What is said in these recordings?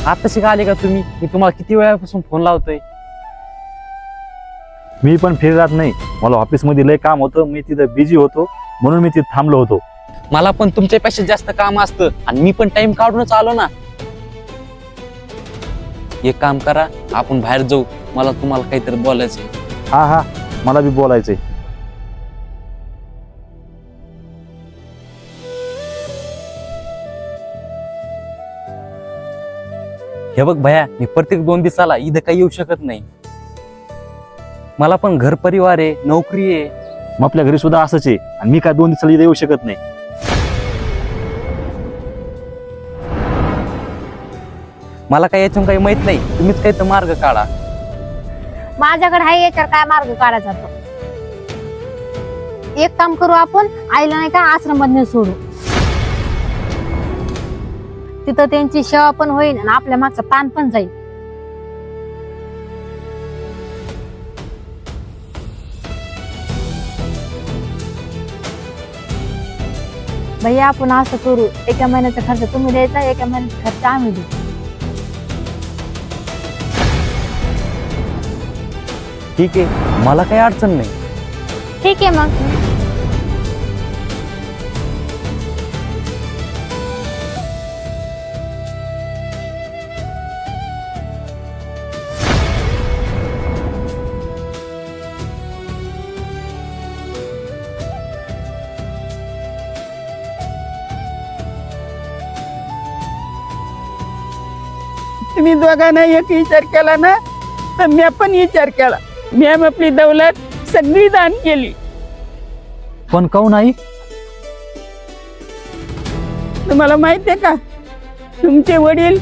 आताशी का आले का तुम्ही? मी तुम्हाला किती वेळापासून फोन लावतोय. मी पण फ्री राहत नाही, मला ऑफिसमध्ये लय काम होतं, मी तिथं बिझी होतो म्हणून मी तिथं थांबलो होतो. मला पण तुमच्यापेक्षा जास्त काम असतं आणि मी पण टाइम काढूनच आलो ना. एक काम करा, आपण बाहेर जाऊ, मला तुम्हाला काहीतरी बोलायचंय. हा हा, मला बी बोलायचंय. हे बघ भया, मी प्रत्येक 2 दिवसाला इथं काही येऊ शकत नाही. मला पण घर परिवार आहे, नोकरी आहे. मग आपल्या घरी सुद्धा असंच आहे आणि मी काय 2 दिवसाला इथं येऊ शकत नाही. मला काही याच्यातून काही माहित नाही, तुम्हीच काही तर मार्ग काढा. माझ्याकडे आहे याच्यावर काय मार्ग काढायचा तो. एक काम करू आपण, आईला नाही का आश्रमात सोडू. तिथं त्यांची सेवा पण होईल आणि आपल्या मागचा ताण पण जाईल. भैया आपण असं करू, एका महिन्याचा खर्च तुम्ही द्यायचा, एका महिन्याचा खर्च आम्ही देऊ. ठीक आहे, मला काही अडचण नाही. ठीक आहे मग. तुम्ही दोघांना एक विचार केला ना, तर मी पण विचार केला. मी आपली दौलत सगळी दान केली. पण काहून नाही? तुम्हाला माहितीये का, तुमचे वडील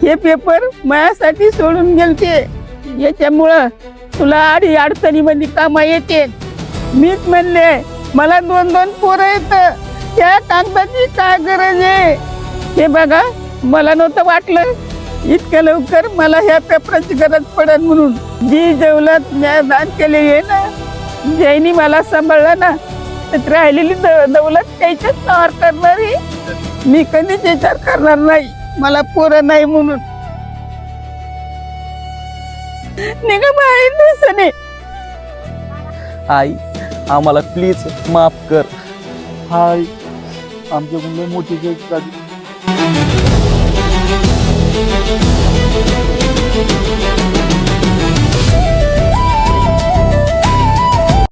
हे पेपर माझ्यासाठी सोडून गेलते. याच्यामुळं तुला आडी अडचणीमध्ये कामा येते. मीच म्हणले मला 2-2 पोरं येत, त्या कागदाची काय गरज आहे. हे बघा, मला नव्हतं वाटलं इतक्या लवकर मला ह्या पेपराची गरज पडेल म्हणून. जी दौलत मी दान केलेली आहे ना, ज्यांनी मला सांभाळलं ना, तर राहिलेली दौलत त्याच्याच नावावर करणारी मी कधीच विचार करणार नाही मला पोरं नाही म्हणून. निघा बाहेर दिवसाने. आई, आम्हाला प्लीज माफ कर. हाय, आमच्याकडून लय मोठी चूक झाली.